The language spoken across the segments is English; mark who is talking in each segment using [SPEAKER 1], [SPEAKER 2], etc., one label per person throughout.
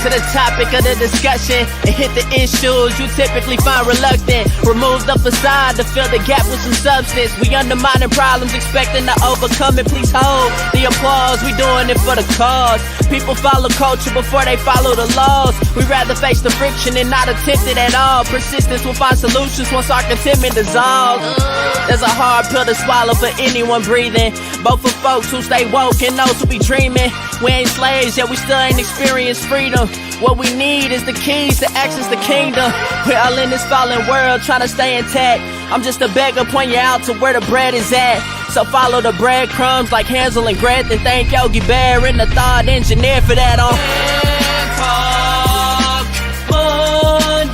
[SPEAKER 1] to the topic of the discussion and hit the issues you typically find reluctant. Remove the facade to fill the gap with some substance. We undermining problems, expecting to overcome it. Please hold the applause. We doing it for the cause. People follow culture before they follow the laws. We rather face the friction and not attempt it at all. Persistence will find solutions once our contentment dissolves. There's a hard pill to swallow for anyone breathing, both for folks who stay woke and those who be dreaming. We ain't slaves, yet we still ain't experienced freedom. What we need is the keys to access the kingdom. We're all in this fallen world trying to stay intact. I'm just a beggar, point you out to where the bread is at. So follow the breadcrumbs like Hansel and Gretel, and thank Yogi Bear and the thought engineer for that on Man Talk Monday.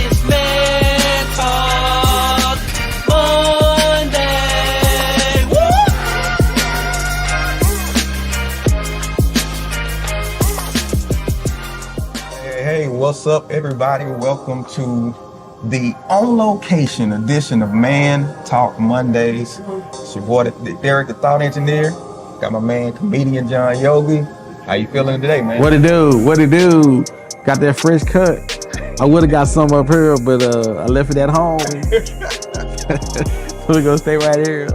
[SPEAKER 1] It's Man Talk Monday. Woo!
[SPEAKER 2] Hey, what's up, everybody? Welcome to the on-location edition of Man Talk Mondays. It's your boy, Derek, the Thought Engineer. Got my man, comedian John Yogi. How you feeling today, man?
[SPEAKER 3] What it do? What it do? Got that fresh cut. I would have got some up here, but I left it at home. So we're gonna stay right here.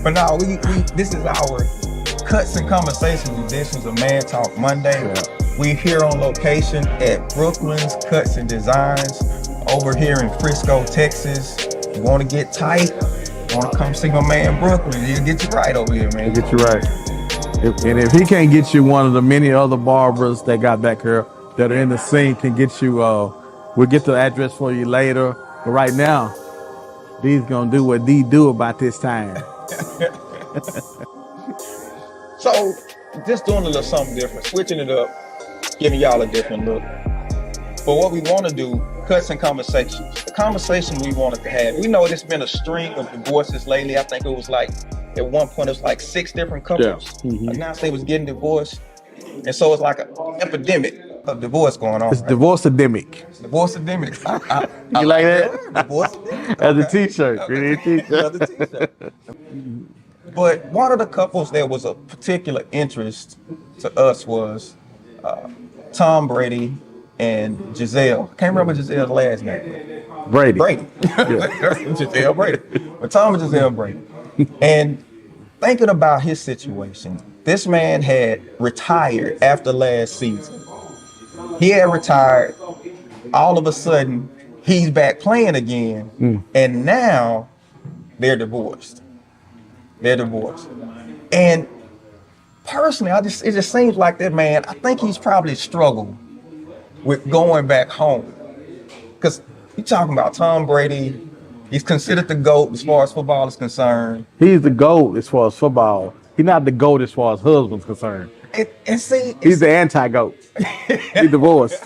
[SPEAKER 2] But no, we this is our Cutz Conversations editions of Man Talk Monday.
[SPEAKER 3] Yeah.
[SPEAKER 2] We here on location at Brooklyn's Cutz Designs over here in Frisco, Texas. You want to get tight? Want to come see my man Brooklyn? He'll get you right over here, man.
[SPEAKER 3] He'll get you right. If he can't get you, one of the many other barbers that got back here that are in the scene can get you. We'll get the address for you later. But right now, D's gonna do what D do about this time.
[SPEAKER 2] So, just doing a little something different, switching it up, giving y'all a different look. But what we want to do, Cutz Conversations, the conversation we wanted to have. We know there's been a string of divorces lately. I think it was like, at one point, it was like 6 different couples announced they was getting divorced. And so it's like an epidemic of divorce going on.
[SPEAKER 3] It's divorce-ademic.
[SPEAKER 2] Divorce-ademic.
[SPEAKER 3] You like that?
[SPEAKER 2] Divorce-ademic.
[SPEAKER 3] As a t-shirt.
[SPEAKER 2] Okay. As a t-shirt. But one of the couples that was of particular interest to us was Tom Brady and Giselle. Can't remember Giselle's last name.
[SPEAKER 3] Brady.
[SPEAKER 2] Yeah. Giselle Brady. But Tom and Giselle Brady. And thinking about his situation, this man had retired after last season. He had retired. All of a sudden, he's back playing again. And now they're divorced. And personally, it just seems like that man, I think he's probably struggled with going back home. Because you're talking about Tom Brady, he's considered the GOAT as far as football is concerned.
[SPEAKER 3] He's the GOAT as far as football. He's not the GOAT as far as husband's concerned.
[SPEAKER 2] And see,
[SPEAKER 3] he's the anti-GOAT. He's divorced.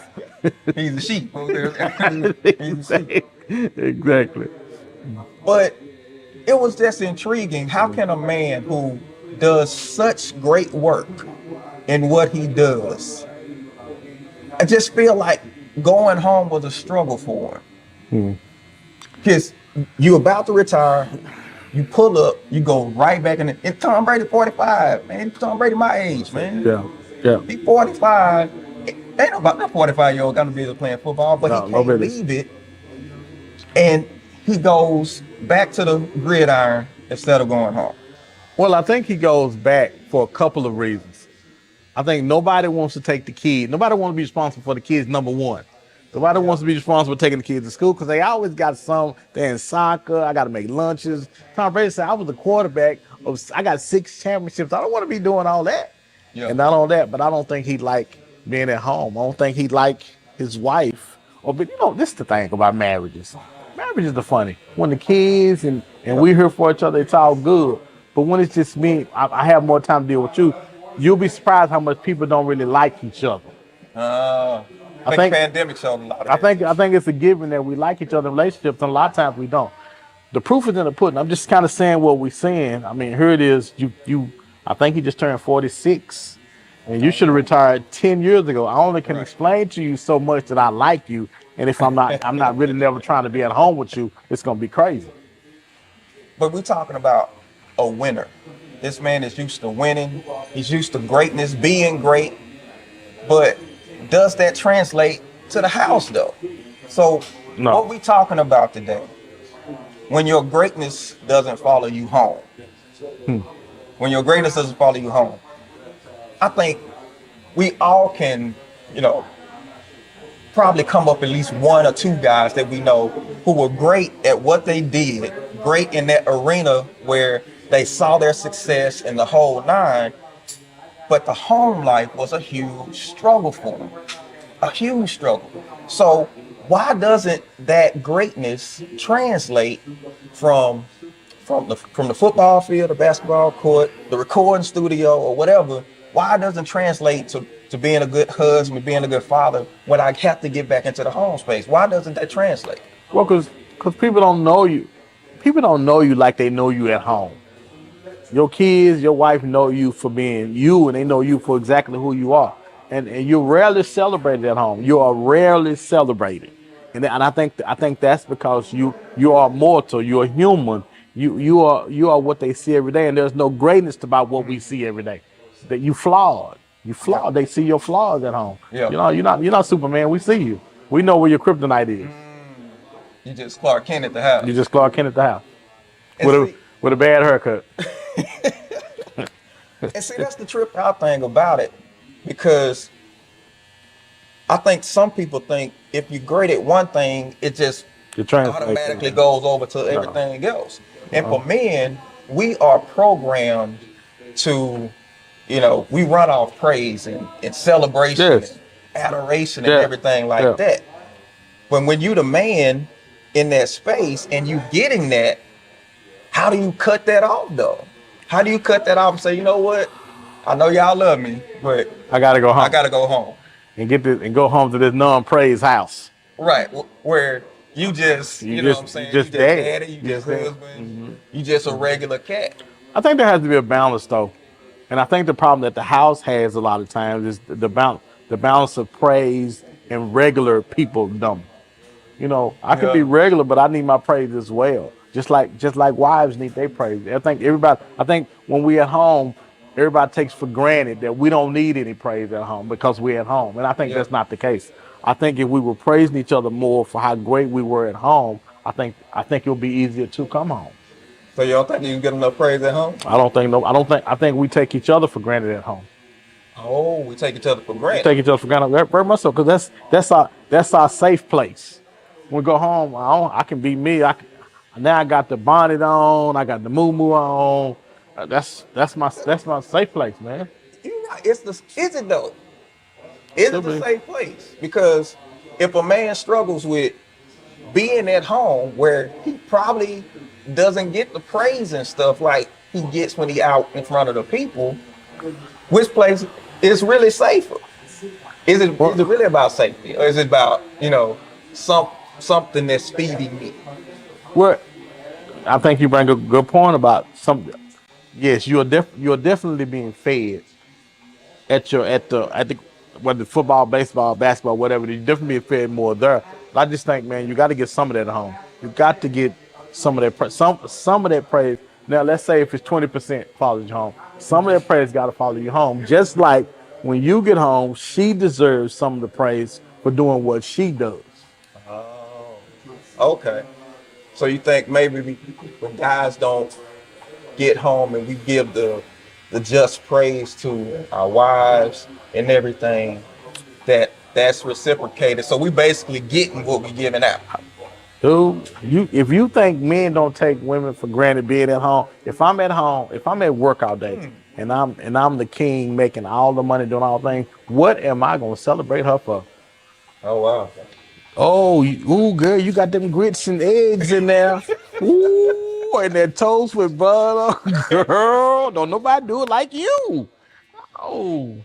[SPEAKER 2] He's the sheep. He's the sheep.
[SPEAKER 3] Exactly.
[SPEAKER 2] But it was just intriguing. How can a man who does such great work in what he does, I just feel like going home was a struggle for him. Because you're about to retire, you pull up, you go right back in. And Tom Brady 45, man. Tom Brady my age, man.
[SPEAKER 3] Yeah.
[SPEAKER 2] He 45. Ain't about that 45-year-old gonna be playing football, but he can't leave it. And he goes back to the gridiron instead of going home.
[SPEAKER 3] Well, I think he goes back for a couple of reasons. I think nobody wants to take the kids. Nobody wants to be responsible for the kids, number one. Nobody wants to be responsible for taking the kids to school because they always got they're in soccer. I got to make lunches. Tom Brady said, I was the quarterback. I got 6 championships. I don't want to be doing all that. Yeah. And not all that, but I don't think he like being at home. I don't think he like his wife. But this is the thing about marriages. Marriages are funny. When the kids and we're here for each other, it's all good. But when it's just me, I have more time to deal with you. You'll be surprised how much people don't really like each other.
[SPEAKER 2] I think pandemic showed a lot of that.
[SPEAKER 3] I think it's a given that we like each other in relationships, and a lot of times we don't. The proof is in the pudding. I'm just kind of saying what we're saying. I mean, here it is. I think he just turned 46, and you should have retired 10 years ago. I only can explain to you so much that I like you, and if I'm not really never trying to be at home with you, it's gonna be crazy.
[SPEAKER 2] But we're talking about a winner. This man is used to winning. He's used to greatness, being great. But does that translate to the house though? So
[SPEAKER 3] No.
[SPEAKER 2] what we talking about today? When your greatness doesn't follow you home. When your greatness doesn't follow you home. I think we all can, probably come up at least one or two guys that we know who were great at what they did, great in that arena where they saw their success in the whole nine, but the home life was a huge struggle for them, a huge struggle. So why doesn't that greatness translate from the football field, the basketball court, the recording studio, or whatever? Why doesn't it translate to being a good husband, being a good father when I have to get back into the home space? Why doesn't that translate?
[SPEAKER 3] Well, because people don't know you. People don't know you like they know you at home. Your kids, your wife know you for being you, and they know you for exactly who you are. And you're rarely celebrated at home. You are rarely celebrated. And I think that's because you are mortal, you're human. You are what they see every day, and there's no greatness about what we see every day. That you flawed. You flawed. They see your flaws at home.
[SPEAKER 2] Yeah.
[SPEAKER 3] You're not Superman. We see you. We know where your kryptonite is.
[SPEAKER 2] You just Clark Kent at the house.
[SPEAKER 3] You just Clark Kent at the house.
[SPEAKER 2] And
[SPEAKER 3] With a bad haircut.
[SPEAKER 2] And see, that's the trip out thing about it, because I think some people think if you're great at one thing, it just automatically goes over to everything else. And for men, we are programmed to, we run off praise and celebration and adoration and everything like that. But when you the man in that space and you getting that, how do you cut that off though? How do you cut that off and say, you know what? I know y'all love me, but
[SPEAKER 3] I gotta go home.
[SPEAKER 2] I gotta go home.
[SPEAKER 3] And go home to this non-praise house.
[SPEAKER 2] Right. Where you just, know what I'm saying? You just daddy, you just husband, you just a regular cat.
[SPEAKER 3] I think there has to be a balance though. And I think the problem that the house has a lot of times is the balance of praise and regular people dumb. I can be regular, but I need my praise as well. Just like wives need their praise. I think when we at home, everybody takes for granted that we don't need any praise at home because we're at home. And I think that's not the case. I think if we were praising each other more for how great we were at home, I think it'll be easier to come home.
[SPEAKER 2] So you don't think you can get enough praise at home?
[SPEAKER 3] I think we take each other for granted at home.
[SPEAKER 2] Oh, we take each other for granted.
[SPEAKER 3] We take each other for granted very much so, because that's our safe place. When we go home, I can be me. Now I got the bonnet on, I got the moo-moo on. That's my safe place, man.
[SPEAKER 2] Is it though? Is it the safe place? Because if a man struggles with being at home where he probably doesn't get the praise and stuff like he gets when he out in front of the people, which place is really safer? Is it really about safety, or is it about something that's feeding me?
[SPEAKER 3] Well, I think you bring a good point about something. Yes, you're definitely being fed at the whether football, baseball, basketball, whatever. You're definitely being fed more there. But I just think, man, you got to get some of that at home. You got to get some of that some of that praise. Now, let's say if it's 20% follows you home, some of that praise got to follow you home. Just like when you get home, she deserves some of the praise for doing what she does.
[SPEAKER 2] Oh, okay. So you think maybe when guys don't get home and we give the just praise to our wives and everything, that's reciprocated. So we basically getting what we giving out.
[SPEAKER 3] Dude, if you think men don't take women for granted being at home, if I'm at work all day and I'm the king making all the money doing all things, what am I gonna celebrate her for?
[SPEAKER 2] Oh wow.
[SPEAKER 3] Oh, ooh, girl, you got them grits and eggs in there. Ooh, and that toast with butter. Girl, don't nobody do it like you. Oh,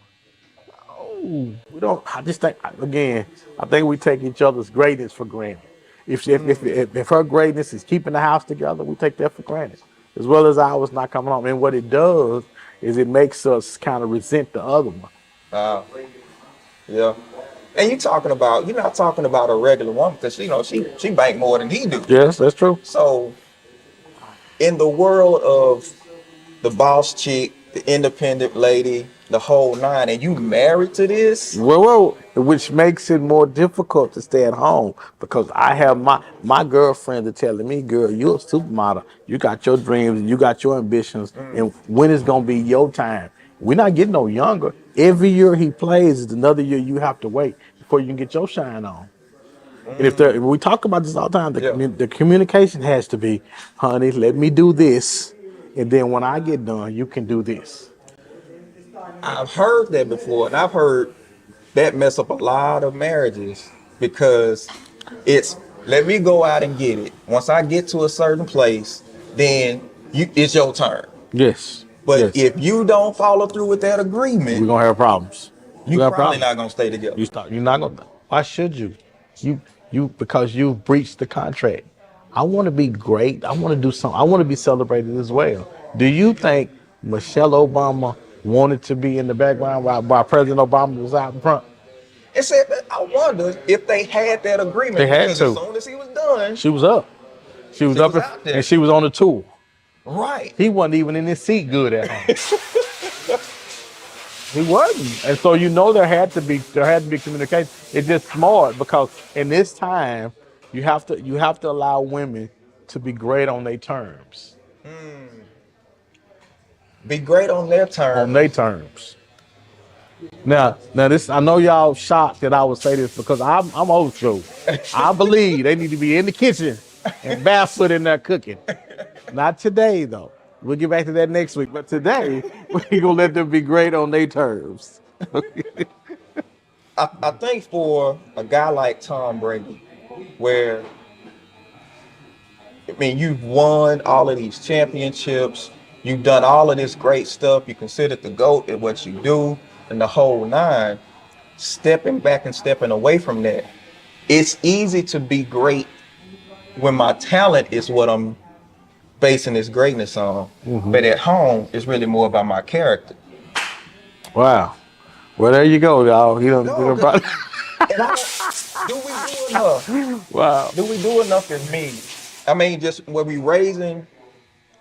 [SPEAKER 3] we don't. I just think, again, I think we take each other's greatness for granted. If her greatness is keeping the house together, we take that for granted, as well as ours not coming home. And what it does is it makes us kind of resent the other one.
[SPEAKER 2] Yeah. And you're not talking about a regular woman, because she bank more than he do.
[SPEAKER 3] Yes, that's true.
[SPEAKER 2] So in the world of the boss chick, the independent lady, the whole nine, and you married to this?
[SPEAKER 3] Well, which makes it more difficult to stay at home because I have my girlfriends are telling me, girl, you're a supermodel. You got your dreams and you got your ambitions, and when it's gonna be your time. We're not getting no younger. Every year he plays is another year you have to wait before you can get your shine on. And if we talk about this all the time, the communication has to be, honey, let me do this, and then when I get done, you can do this.
[SPEAKER 2] I've heard that before, and I've heard that mess up a lot of marriages because it's let me go out and get it. Once I get to a certain place, then it's your turn.
[SPEAKER 3] Yes.
[SPEAKER 2] But
[SPEAKER 3] yes.
[SPEAKER 2] if you don't follow through with that agreement,
[SPEAKER 3] We're gonna have problems.
[SPEAKER 2] you're probably not gonna stay together.
[SPEAKER 3] You're not gonna. Why should you? You because you breached the contract. I want to be great. I want to do something. I want to be celebrated as well. Do you think Michelle Obama wanted to be in the background while President Obama was out in front?
[SPEAKER 2] And said, I wonder if they had that agreement.
[SPEAKER 3] They had
[SPEAKER 2] because
[SPEAKER 3] to.
[SPEAKER 2] As soon as he was done,
[SPEAKER 3] She was up. She was up,
[SPEAKER 2] out there.
[SPEAKER 3] and she was on the tour.
[SPEAKER 2] Right.
[SPEAKER 3] He wasn't even in his seat good at home. He wasn't, and so there had to be communication. It's just smart because in this time you have to allow women to be great on their terms.
[SPEAKER 2] Be great on their terms.
[SPEAKER 3] On their terms. Now this I know y'all shocked that I would say this because I'm old school. I believe they need to be in the kitchen and barefoot in there cooking. Not today though. We'll get back to that next week. But today, we're gonna let them be great on their terms.
[SPEAKER 2] I think for a guy like Tom Brady, where you've won all of these championships, you've done all of this great stuff, you considered the GOAT at what you do, and the whole nine, stepping back and stepping away from that. It's easy to be great when my talent is what I'm basing this greatness on. But at home, it's really more about my character.
[SPEAKER 3] Wow. Well, there you go, y'all. You
[SPEAKER 2] No,
[SPEAKER 3] don't.
[SPEAKER 2] do we do enough?
[SPEAKER 3] Wow.
[SPEAKER 2] Do we do enough as men? Just when we raising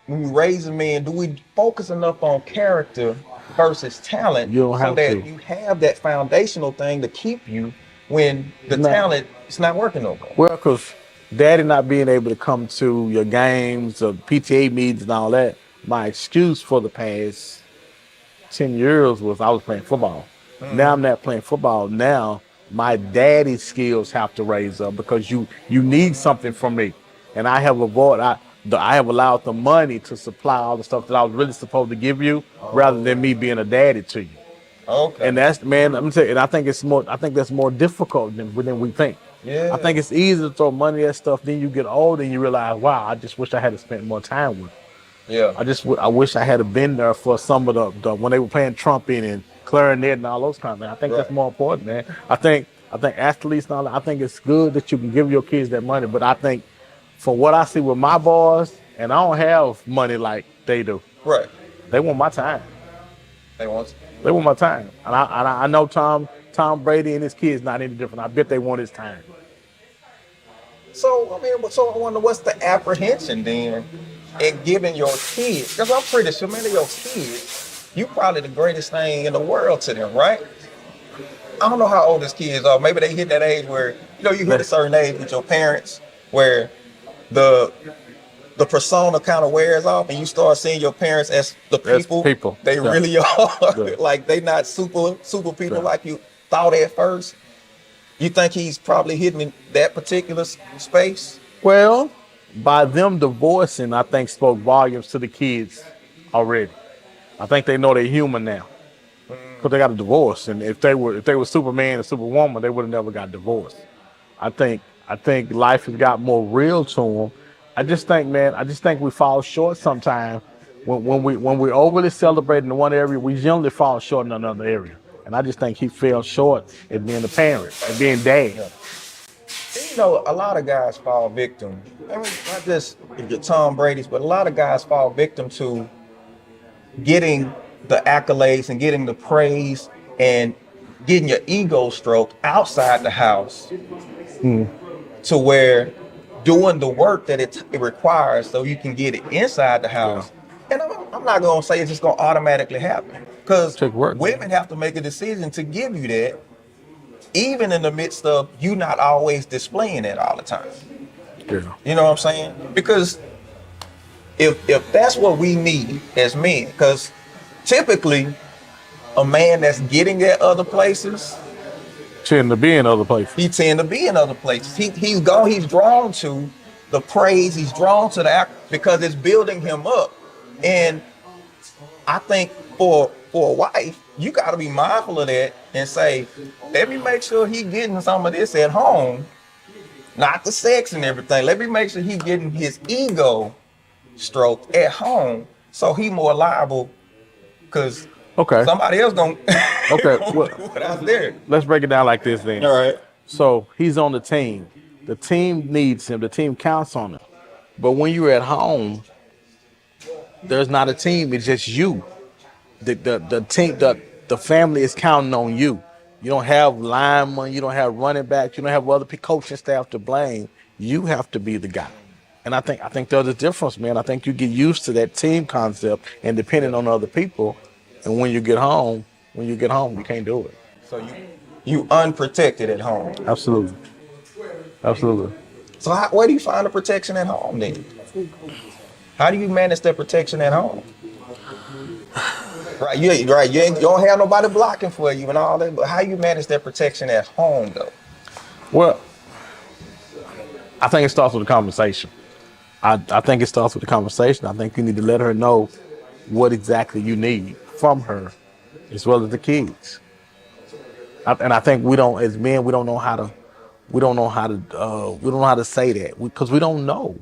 [SPEAKER 2] men, do we focus enough on character versus talent
[SPEAKER 3] You don't have
[SPEAKER 2] so that
[SPEAKER 3] to.
[SPEAKER 2] you have that foundational thing to keep you when the talent is not working no more?
[SPEAKER 3] Well, because Daddy not being able to come to your games or PTA meetings and all that, my excuse for the past 10 years was I was playing football. Now I'm not playing football. Now my daddy's skills have to raise up because you need something from me. And I have allowed the money to supply all the stuff that I was really supposed to give you rather than me being a daddy to you.
[SPEAKER 2] Okay.
[SPEAKER 3] And that's, man, I'm saying, and I think that's more difficult than we think.
[SPEAKER 2] Yeah.
[SPEAKER 3] I think it's easy to throw money at stuff. Then you get older and you realize, wow, I just wish I had spent more time with them.
[SPEAKER 2] Yeah.
[SPEAKER 3] I wish I had been there for some of the when they were playing trumpet and clarinet and all those kind of things. I think that's more important, man. I think athletes and all that, I think it's good that you can give your kids that money, but I think for what I see with my boys, and I don't have money like they do.
[SPEAKER 2] Right.
[SPEAKER 3] They want my time.
[SPEAKER 2] They want
[SPEAKER 3] my time. And I know Tom Brady and his kids not any different. I bet they want his time.
[SPEAKER 2] So I wonder what's the apprehension then in giving your kids, because I'm pretty sure many of your kids, you probably the greatest thing in the world to them, right? I don't know how old his kids are. Maybe they hit that age where, you hit a certain age with your parents where the persona kind of wears off and you start seeing your parents as the people. They really are. Like they not super people like you thought at first. You think he's probably hitting that particular space?
[SPEAKER 3] Well, by them divorcing, I think spoke volumes to the kids already. I think they know they're human now because they got a divorce. And if they were Superman and Superwoman, they would have never got divorced. I think life has got more real to them. I just think we fall short sometimes when we overly celebrate in one area, we generally fall short in another area. And I just think he fell short at being the parent and being dad.
[SPEAKER 2] Yeah. A lot of guys fall victim. Not just the Tom Brady's, but a lot of guys fall victim to getting the accolades and getting the praise and getting your ego stroked outside the house to where doing the work that it requires so you can get it inside the house. And I'm not gonna say it's just gonna automatically happen, because
[SPEAKER 3] Take work.
[SPEAKER 2] women have to make a decision to give you that, even in the midst of you not always displaying it all the time.
[SPEAKER 3] Yeah.
[SPEAKER 2] You know what I'm saying? Because if that's what we need as men, because typically a man that's getting at other places,
[SPEAKER 3] Tend to be in other places.
[SPEAKER 2] he tend to be in other places. He's drawn to the praise, he's drawn to the act because it's building him up. And I think for a wife, you got to be mindful of that and say, let me make sure he getting some of this at home, not the sex and everything. Let me make sure he getting his ego stroked at home, so he more liable, because
[SPEAKER 3] Okay.
[SPEAKER 2] somebody else gonna
[SPEAKER 3] Okay.
[SPEAKER 2] gonna
[SPEAKER 3] Well,
[SPEAKER 2] do it out there.
[SPEAKER 3] let's break it down like this then.
[SPEAKER 2] All right.
[SPEAKER 3] So he's on the team. The team needs him. The team counts on him. But when you're at home, there's not a team. It's just you. The team, the family is counting on you. You don't have linemen. You don't have running backs. You don't have other coaching staff to blame. You have to be the guy. And I think there's a difference, man. I think you get used to that team concept and depending on other people. And when you get home, you can't do it.
[SPEAKER 2] So you unprotected at home.
[SPEAKER 3] Absolutely. Absolutely.
[SPEAKER 2] So where do you find the protection at home then? How do you manage that protection at home? Right, you don't have nobody blocking for you and all that, but how you manage that protection at home though?
[SPEAKER 3] Well, I think it starts with a conversation. I think it starts with a conversation. I think you need to let her know what exactly you need from her, as well as the kids. And I think we don't, as men, we don't know how to say that because we don't know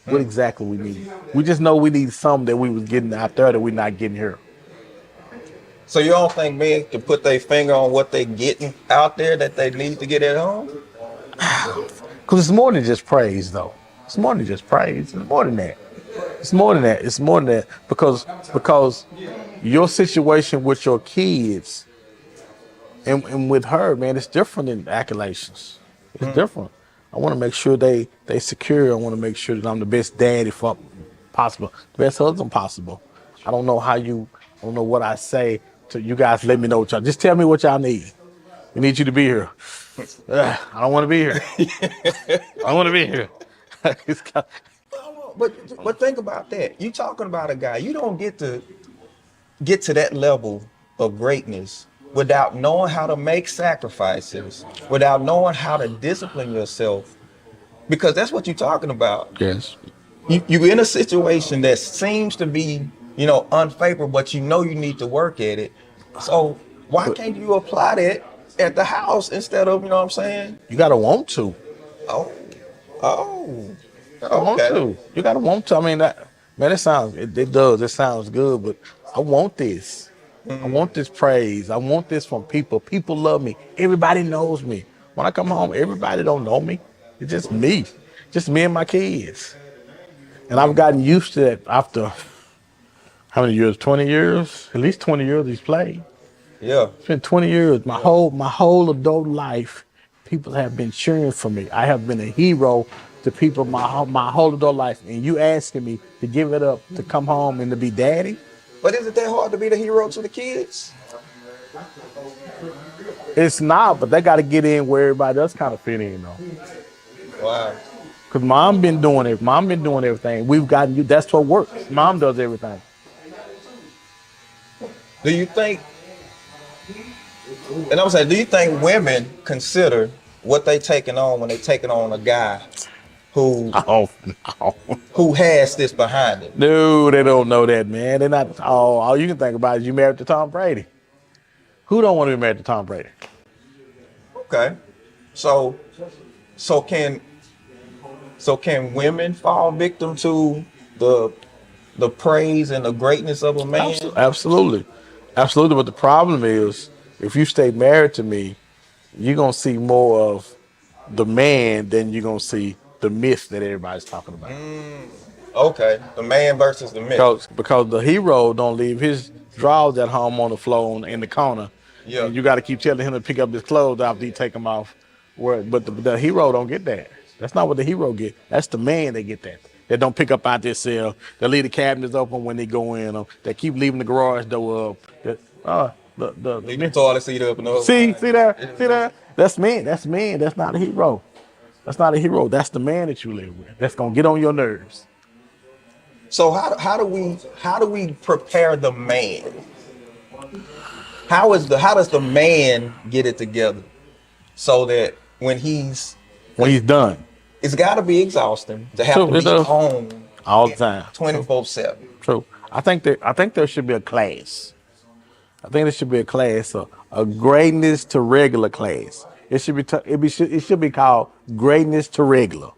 [SPEAKER 3] what exactly we need. We just know we need something that we was getting out there that we're not getting here.
[SPEAKER 2] So you don't think men can put their finger on what they getting out there that they need to get at home?
[SPEAKER 3] Because it's more than just praise, though. It's more than just praise. It's more than that. It's more than that. It's more than that because your situation with your kids and with her, man, it's different than accolations. It's different. I want to make sure they secure. I want to make sure that I'm the best daddy possible, the best husband possible. I don't know what I say to you guys. Let me know what y'all. Just tell me what y'all need. We need you to be here. I don't want to be here. I want to be here.
[SPEAKER 2] But think about that. You talking about a guy. You don't get to that level of greatness without knowing how to make sacrifices, without knowing how to discipline yourself, because that's what you're talking about.
[SPEAKER 3] Yes.
[SPEAKER 2] You're in a situation that seems to be, unfavorable, but you need to work at it. So why can't you apply that at the house instead of, you know what I'm saying?
[SPEAKER 3] You gotta want to.
[SPEAKER 2] Oh.
[SPEAKER 3] Want to. You gotta want to. I mean, it sounds good, but I want this. I want this praise. I want this from people. People love me. Everybody knows me. When I come home, everybody don't know me. It's just me. Just me and my kids. And I've gotten used to that after how many years? 20 years? At least 20 years he's played.
[SPEAKER 2] Yeah.
[SPEAKER 3] It's been 20 years. My whole adult life, people have been cheering for me. I have been a hero to people my whole adult life. And you asking me to give it up, to come home and to be daddy?
[SPEAKER 2] But is it that hard to be the hero to the kids?
[SPEAKER 3] It's not, but they got to get in where everybody else kind of fit in, though.
[SPEAKER 2] Wow.
[SPEAKER 3] Because mom been doing it. Mom been doing everything. We've gotten you. That's what works. Mom does everything.
[SPEAKER 2] Do you think women consider what they taking on when they taking on a guy who has this behind it?
[SPEAKER 3] No, they don't know that, man. They're not. All you can think about is you married to Tom Brady. Who don't want to be married to Tom Brady?
[SPEAKER 2] Okay, so can women fall victim to the praise and the greatness of a man?
[SPEAKER 3] Absolutely. But the problem is, if you stay married to me, you're gonna see more of the man than you're gonna see the myth that everybody's talking about.
[SPEAKER 2] Okay, the man versus the myth.
[SPEAKER 3] Because the hero don't leave his drawers at home on the floor in the corner.
[SPEAKER 2] Yeah.
[SPEAKER 3] And you got to keep telling him to pick up his clothes after he take them off. But the hero don't get that. That's not what the hero get. That's the man that get that. that don't pick up out their cell. They leave the cabinets open when they go in them. They keep leaving the garage door up.
[SPEAKER 2] Leave the toilet seat up and all.
[SPEAKER 3] See there? That's men. That's men. That's not a hero. That's not a hero. That's the man that you live with. That's gonna get on your nerves.
[SPEAKER 2] So how do we prepare the man? How does the man get it together so that when he's
[SPEAKER 3] done,
[SPEAKER 2] it's got to be exhausting to have to be home
[SPEAKER 3] all the time,
[SPEAKER 2] 24/7.
[SPEAKER 3] True. I think there should be a class. I think there should be a class, a greatness to regular class. It should be called greatness to regular.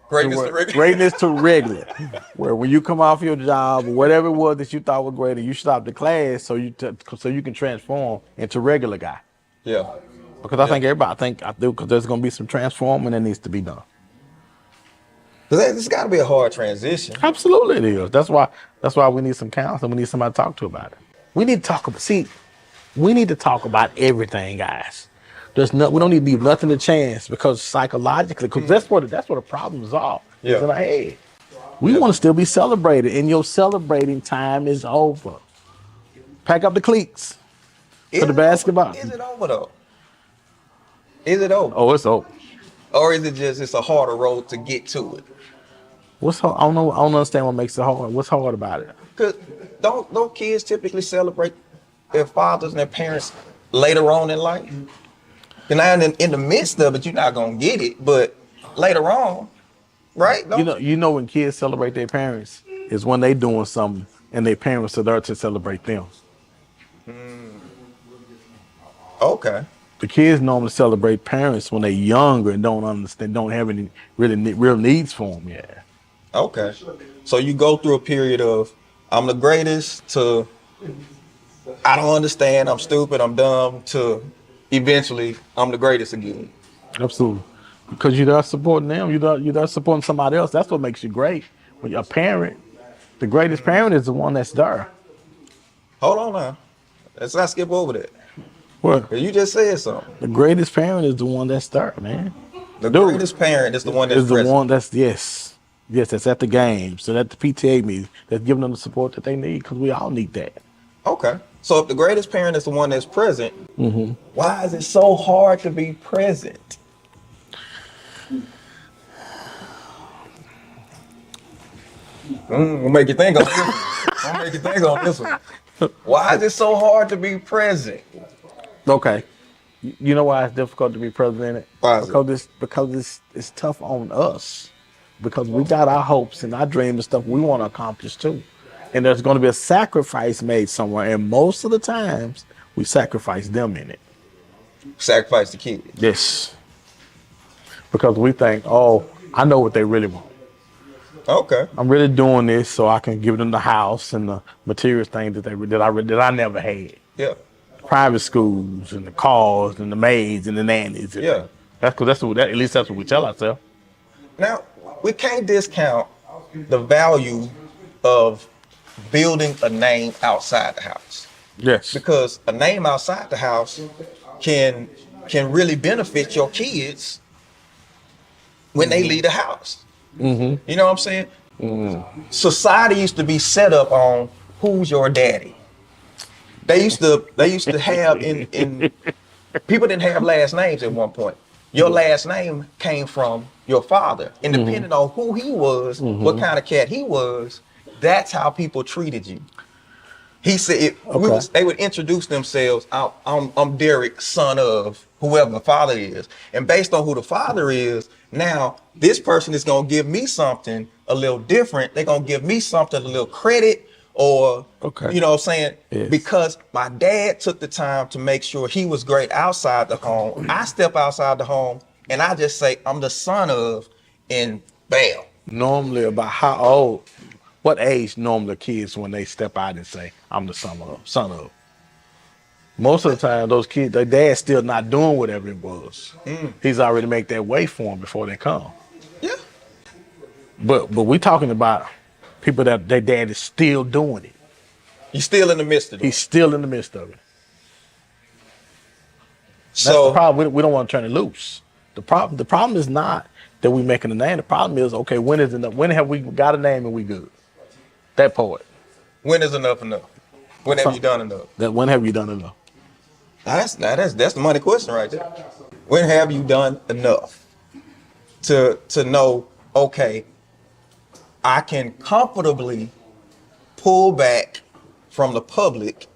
[SPEAKER 3] Greatness to regular. Where when you come off your job or whatever it was that you thought was great, you stop the class so you can transform into regular guy.
[SPEAKER 2] Yeah.
[SPEAKER 3] Because I think because there's gonna be some transforming that needs to be done.
[SPEAKER 2] It's got to be a hard transition.
[SPEAKER 3] Absolutely, it is. That's why we need some counseling. We need somebody to talk to about it. We need to talk about everything, guys. We don't need to leave nothing to chance because psychologically, because that's what the problems are.
[SPEAKER 2] Yeah.
[SPEAKER 3] It's in our head. We want to still be celebrated, and your celebrating time is over. Pack up the cleats for the basketball.
[SPEAKER 2] Is it over though? Is it over?
[SPEAKER 3] Oh, it's over.
[SPEAKER 2] Or is it just it's a harder road to get to it?
[SPEAKER 3] What's hard? I don't know. I don't understand what makes it hard. What's hard about it?
[SPEAKER 2] Because don't kids typically celebrate their fathers and their parents later on in life? And in the midst of it, you're not gonna get it, but later on, right?
[SPEAKER 3] You know when kids celebrate their parents is when they doing something and their parents are there to celebrate them.
[SPEAKER 2] Okay.
[SPEAKER 3] The kids normally celebrate parents when they're younger and don't understand, don't have any real needs for them yet.
[SPEAKER 2] Okay. So you go through a period of I'm the greatest to I don't understand, I'm stupid, I'm dumb to eventually I'm the greatest again.
[SPEAKER 3] Absolutely. Because you're not supporting them, you're not supporting somebody else. That's what makes you great. When you're a parent, the greatest parent is the one that's there.
[SPEAKER 2] Hold on now. Let's not skip over that.
[SPEAKER 3] What?
[SPEAKER 2] You just said something.
[SPEAKER 3] The greatest parent is the one that's there, man.
[SPEAKER 2] The greatest parent is the one that's
[SPEAKER 3] is the
[SPEAKER 2] present.
[SPEAKER 3] one that's yes, that's at the games, so at the PTA meetings, that's giving them the support that they need, because we all need that.
[SPEAKER 2] Okay. So if the greatest parent is the one that's present, why is it so hard to be present? We'll make you think on this one. Why is it so hard to be present?
[SPEAKER 3] Okay. You know why it's difficult to be present in it?
[SPEAKER 2] Why is it?
[SPEAKER 3] Because it's tough on us. Because we got our hopes and our dreams and stuff we want to accomplish too. And there's going to be a sacrifice made somewhere. And most of the times, we sacrifice them in it.
[SPEAKER 2] Sacrifice the kids.
[SPEAKER 3] Yes. Because we think, oh, I know what they really want.
[SPEAKER 2] Okay.
[SPEAKER 3] I'm really doing this so I can give them the house and the material things that I never had.
[SPEAKER 2] Yeah.
[SPEAKER 3] Private schools and the cars and the maids and the nannies.
[SPEAKER 2] Yeah.
[SPEAKER 3] At least that's what we tell ourselves.
[SPEAKER 2] Now, we can't discount the value of building a name outside the house.
[SPEAKER 3] Yes.
[SPEAKER 2] Because a name outside the house can really benefit your kids when they leave the house. Mm-hmm. You know what I'm saying? Mm-hmm. Society used to be set up on who's your daddy. They used to have in people didn't have last names at one point. Your last name came from your father, and depending on who he was, what kind of cat he was, that's how people treated you. He said they would introduce themselves. I'm Derek, son of whoever the father is, and based on who the father is, now this person is gonna give me something a little different. They're gonna give me something a little credit, or you know what I'm saying? Yes. Because my dad took the time to make sure he was great outside the home. I step outside the home and I just say I'm the son of, and bam.
[SPEAKER 3] Normally, about what age normally kids when they step out and say I'm the son of? Most of the time, those kids, their dad's still not doing whatever it was. He's already made that way for them before they come.
[SPEAKER 2] Yeah.
[SPEAKER 3] But we talking about people that their dad is still doing it.
[SPEAKER 2] He's still in the midst of it.
[SPEAKER 3] He's still in the midst of it.
[SPEAKER 2] So
[SPEAKER 3] that's the problem. We don't want to turn it loose. The problem is not that we making a name. The problem is, okay, when is enough? When have we got a name and we good? That part.
[SPEAKER 2] When is enough enough? When have you done enough?
[SPEAKER 3] When have you done enough?
[SPEAKER 2] That's the money question right there. When have you done enough to know, okay, I can comfortably pull back from the public,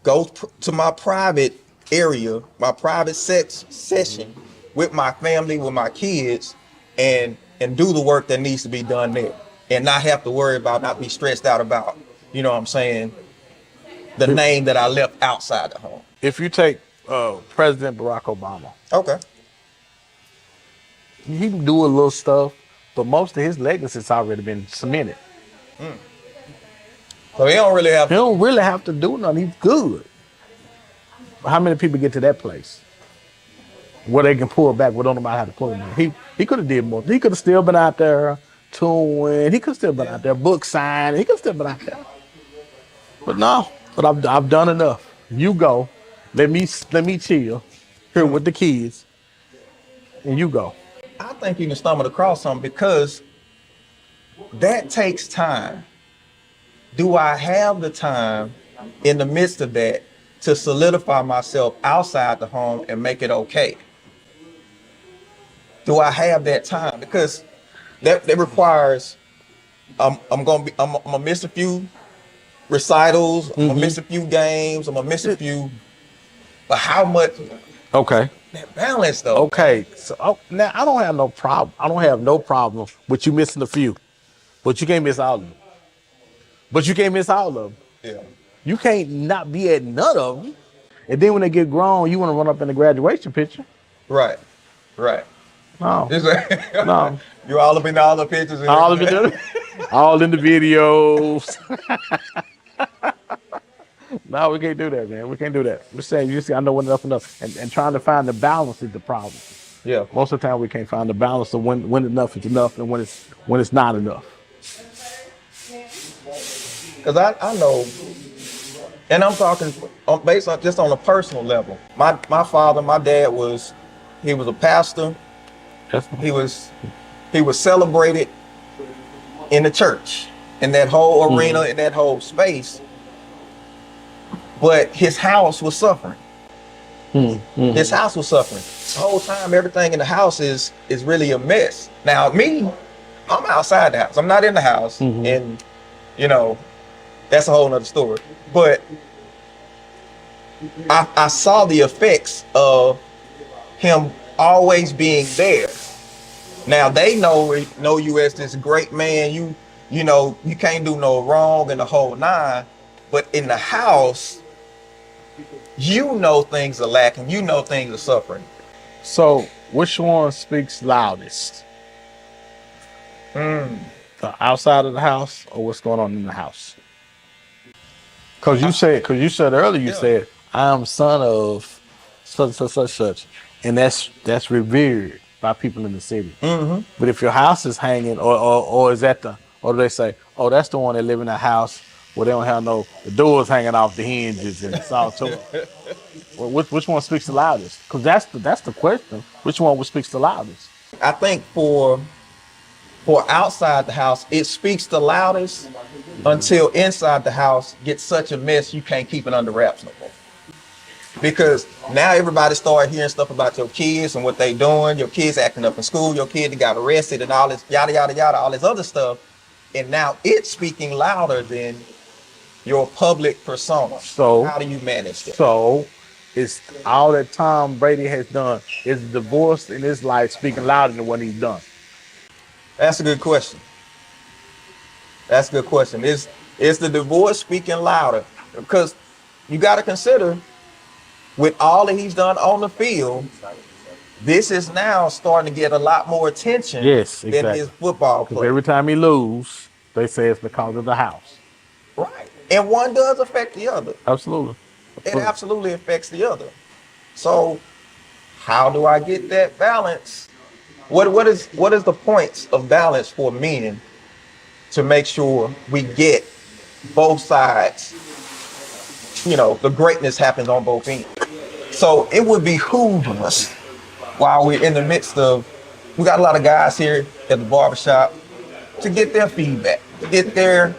[SPEAKER 2] go to my private area, my private session with my family, with my kids, and do the work that needs to be done there, and not have to worry about, not be stressed out about, you know what I'm saying, the name that I left outside the home.
[SPEAKER 3] If you take President Barack Obama,
[SPEAKER 2] Okay.
[SPEAKER 3] he can do a little stuff, but most of his legacy's already been cemented.
[SPEAKER 2] So he don't really have
[SPEAKER 3] He don't really have to do nothing. He's good. But how many people get to that place where they can pull back, where don't nobody have to pull him in? He could have did more. He could have still been out there touring. He could have still been out there book signing. He could have still been out there. But no. But I've done enough. You go. Let me chill here with the kids, and you go.
[SPEAKER 2] I think you can stumble across something, because that takes time. Do I have the time in the midst of that to solidify myself outside the home and make it okay? Do I have that time? Because that requires, I'm gonna miss a few recitals, I'm gonna miss a few games, I'm gonna miss a few, but how much?
[SPEAKER 3] Okay.
[SPEAKER 2] That balance though.
[SPEAKER 3] Okay. So now I don't have no problem. I don't have no problem with you missing a few, but you can't miss all of them.
[SPEAKER 2] Yeah.
[SPEAKER 3] You can't not be at none of them. And then when they get grown, you want to run up in the graduation picture.
[SPEAKER 2] Right.
[SPEAKER 3] No. No.
[SPEAKER 2] You all up in all the pictures. And
[SPEAKER 3] All in the videos. No, we can't do that, man. We can't do that. We're saying you just got to know when enough. And trying to find the balance is the problem.
[SPEAKER 2] Yeah.
[SPEAKER 3] Most of the time we can't find the balance of when enough is enough and when it's not enough.
[SPEAKER 2] Because I know, and I'm talking based on just on a personal level. My father, my dad he was a pastor. He was celebrated in the church, in that whole arena, in that whole space. But his house was suffering. His house was suffering. The whole time, everything in the house is really a mess. Now, me, I'm outside the house. I'm not in the house. And, you know, that's a whole nother story. But I saw the effects of him always being there. Now, they know you as this great man. You know, you can't do no wrong in the whole nine. But in the house, you know things are lacking. You know things are suffering.
[SPEAKER 3] So, which one speaks loudest? The outside of the house or what's going on in the house? Because you said earlier, you said, I am son of such, and that's revered by people in the city. But if your house is hanging, or is that or do they say, oh, that's the one that live in the house where they don't have the doors hanging off the hinges and it's all to well, which one speaks the loudest? Because that's the question. Which one speaks the loudest?
[SPEAKER 2] I think for outside the house, it speaks the loudest until inside the house gets such a mess you can't keep it under wraps no more. Because now everybody started hearing stuff about your kids and what they doing, your kids acting up in school, your kid that got arrested and all this yada yada yada, all this other stuff. And now it's speaking louder than your public persona. So how do you manage that?
[SPEAKER 3] So it's all that Tom Brady has done. Is divorce in his life speaking louder than what he's done?
[SPEAKER 2] That's a good question. Is the divorce speaking louder? Because you got to consider, with all that he's done on the field, this is now starting to get a lot more attention than his football play.
[SPEAKER 3] Every time he lose, they say it's because of the house.
[SPEAKER 2] Right. And one does affect the other.
[SPEAKER 3] Absolutely.
[SPEAKER 2] It absolutely affects the other. So how do I get that balance? What is the points of balance for men to make sure we get both sides? You know, the greatness happens on both ends. So it would behoove us while we're in the midst of, we got a lot of guys here at the barbershop to get their feedback, to get their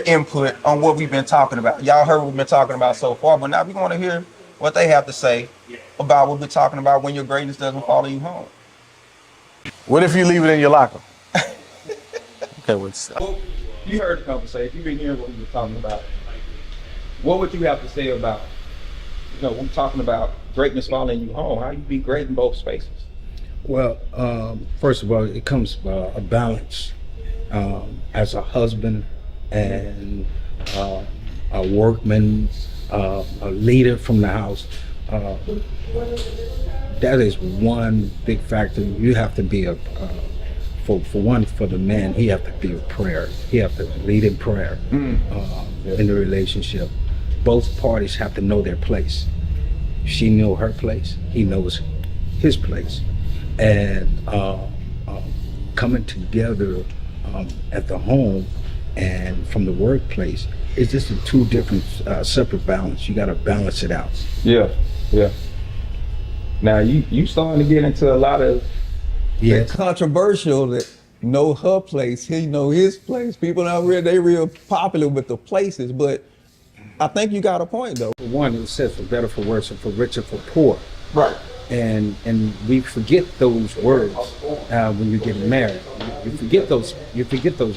[SPEAKER 2] input on what we've been talking about. Y'all heard what we've been talking about so far, but now we want to hear what they have to say about what we're talking about when your greatness doesn't follow you home.
[SPEAKER 3] What if you leave it in your locker? Okay,
[SPEAKER 2] Well, you heard the conversation. You've been hearing what we were talking about. What would you have to say about, we're talking about greatness following you home. How you be great in both spaces?
[SPEAKER 4] Well, first of all, it comes a balance as a husband and a workman, a leader from the house. That is one big factor. You have to be for the man, he have to be a prayer. He have to lead in prayer in the relationship. Both parties have to know their place. She know her place. He knows his place. And coming together at the home and from the workplace, it's just two different separate balance. You got to balance it out.
[SPEAKER 2] Yeah. Now you starting to get into a lot of controversial that know her place, he know his place. People not real popular with the places, but I think you got a point though.
[SPEAKER 4] One, it says for better, for worse, and for richer, for poor.
[SPEAKER 2] Right.
[SPEAKER 4] And we forget those words when you get married. You forget those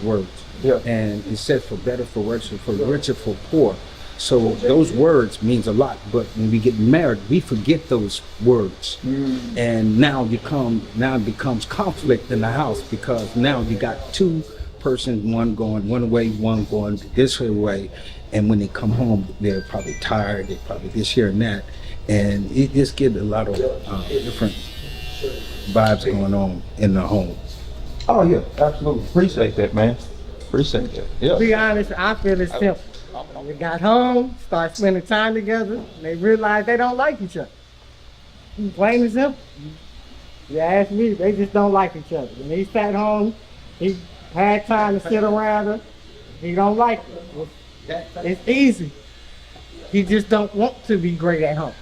[SPEAKER 4] words.
[SPEAKER 2] Yeah.
[SPEAKER 4] And it says for better, for worse, for richer, for poor. So those words means a lot, but when we get married, we forget those words. And now it becomes conflict in the house, because now you got two persons, one going one way, one going this way. And when they come home, they're probably tired, they're probably this, here, and that. And it just gives a lot of different vibes going on in the home.
[SPEAKER 2] Oh yeah, absolutely. Appreciate that, man. Appreciate that. Yeah.
[SPEAKER 5] To be honest, I feel it's simple. They got home, start spending time together, and they realize they don't like each other. Plain and simple. You ask me, they just don't like each other. When he sat home, he had time to sit around her. He don't like her. It's easy. He just don't want to be great at home.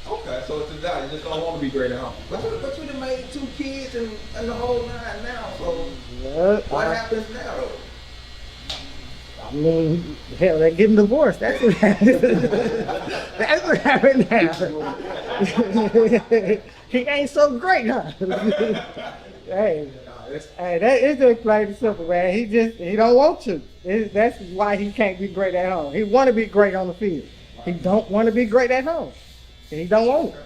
[SPEAKER 2] Okay, so it's a guy, you just don't want to be great at home. But you done made 2 kids and the whole nine now, so what happens now though?
[SPEAKER 5] I mean, hell, they're getting divorced. That's what happened. That's what happened now. He ain't so great, huh? Hey, that is just plain and simple, man. He don't want to. That's why he can't be great at home. He want to be great on the field. He don't want to be great at home. He don't want it.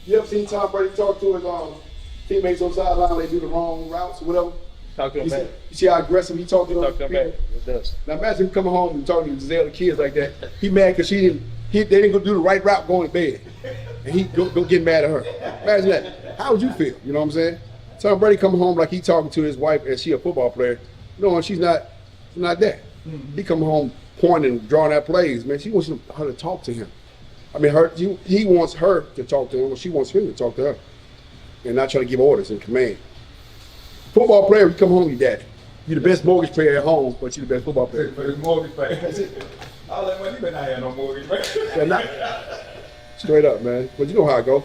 [SPEAKER 6] You ever seen Tom Brady talk to his teammates on the sideline when they do the wrong routes or whatever?
[SPEAKER 3] Talk to him back.
[SPEAKER 6] You see how aggressive he talked to them?
[SPEAKER 3] Talk to him back. It does.
[SPEAKER 6] Now imagine him coming home and talking to Giselle, the kids like that. He mad because they didn't go do the right route going to bed. And he go get mad at her. Imagine that. How would you feel? You know what I'm saying? Tom Brady coming home like he talking to his wife and she a football player. You know, and she's not there. He come home pointing and drawing out plays, man. She wants her to talk to him. I mean, he wants her to talk to him, or she wants him to talk to her, and not try to give orders and command. Football player, you come home, you daddy. You're the best mortgage player at home, but you're the best football player.
[SPEAKER 2] For the mortgage player. That's it. All that money, but I ain't no mortgage player.
[SPEAKER 6] Straight up, man. But you know how it go.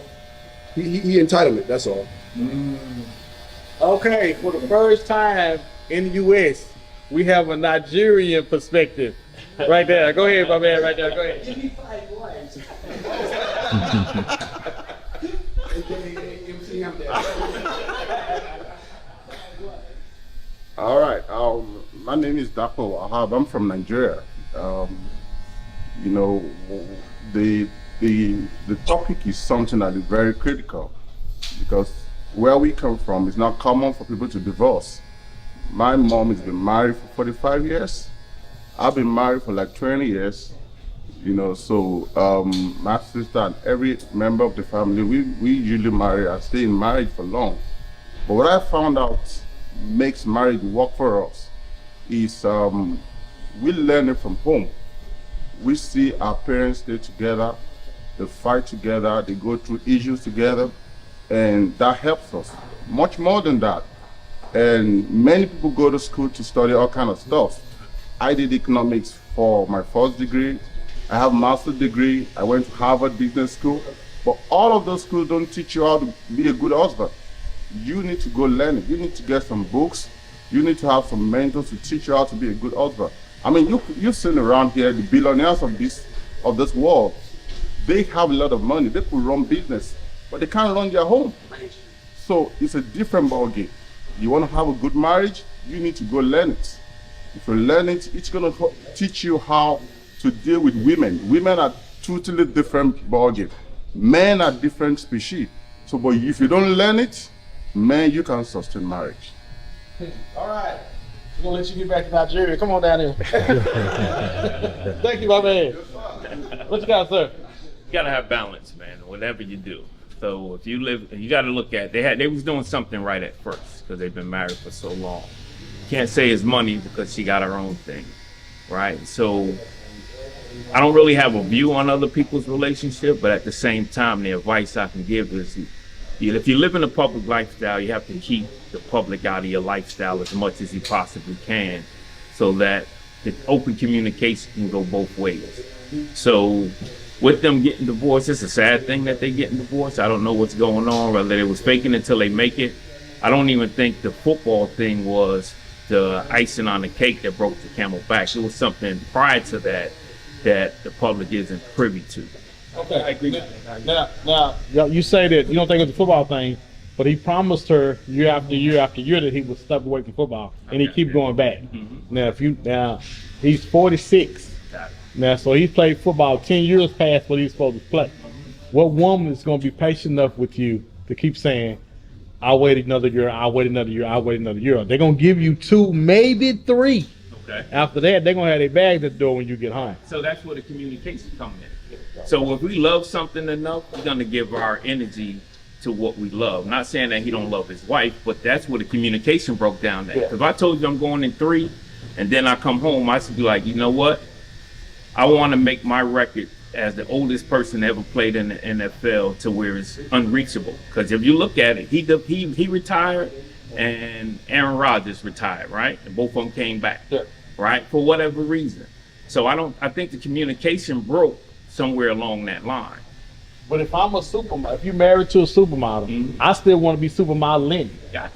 [SPEAKER 6] He entitlement, that's all.
[SPEAKER 3] Okay, for the first time in the U.S., we have a Nigerian perspective. Right there. Go ahead, my man. Right there. Go ahead.
[SPEAKER 7] All right. My name is Dapo Ahab. I'm from Nigeria. You know, the topic is something that is very critical, because where we come from, it's not common for people to divorce. My mom has been married for 45 years. I've been married for like 20 years. You know, so my sister and every member of the family, we usually marry and stay in marriage for long. But what I found out makes marriage work for us is we learn it from home. We see our parents stay together, they fight together, they go through issues together, and that helps us much more than that. And many people go to school to study all kind of stuff. I did economics for my first degree. I have a master's degree. I went to Harvard Business School. But all of those schools don't teach you how to be a good husband. You need to go learn it. You need to get some books. You need to have some mentors to teach you how to be a good husband. I mean, you've seen around here the billionaires of this world. They have a lot of money. They could run business, but they can't run their home. So it's a different ballgame. You want to have a good marriage, you need to go learn it. If you learn it, it's going to teach you how to deal with women. Women are totally different ballgame. Men are different species. So, but if you don't learn it, man, you can sustain marriage.
[SPEAKER 3] All right. We're gonna let you get back to Nigeria. Come on down here. Thank you, my man. What you got, sir?
[SPEAKER 8] You gotta have balance, man, whatever you do. So if you live, you gotta look at, they was doing something right at first because they've been married for so long. Can't say it's money because she got her own thing, right? So I don't really have a view on other people's relationship, but at the same time, the advice I can give is if you live in a public lifestyle, you have to keep the public out of your lifestyle as much as you possibly can so that the open communication can go both ways. So with them getting divorced, it's a sad thing that they getting divorced. I don't know what's going on, whether they was faking it till they make it. I don't even think the football thing was the icing on the cake that broke the camel back. It was something prior to that the public isn't privy to.
[SPEAKER 3] Okay, I agree. Now, you say that you don't think it's a football thing, but he promised her year after year after year that he would step away from football, and he keep going back.
[SPEAKER 8] Mm-hmm.
[SPEAKER 3] Now he's 46. Now, so he played football 10 years past what he's supposed to play. What woman is going to be patient enough with you to keep saying, "I'll wait another year, I'll wait another year, I'll wait another year"? They're going to give you 2, maybe 3.
[SPEAKER 8] Okay.
[SPEAKER 3] After that, they're going to have their bags at the door when you get home.
[SPEAKER 8] So that's where the communication comes in. So if we love something enough, we're gonna give our energy to what we love. Not saying that he don't love his wife, but that's where the communication broke down at. Because if I told you I'm going in 3, and then I come home, I should be like, you know what? I want to make my record as the oldest person ever played in the NFL to where it's unreachable. Because if you look at it, he retired, and Aaron Rodgers retired, right? And both of them came back, right? For whatever reason. So I think the communication broke somewhere along that line.
[SPEAKER 3] But if I'm a supermodel, if you're married to a supermodel, I still want to be supermodeling.
[SPEAKER 8] Gotcha.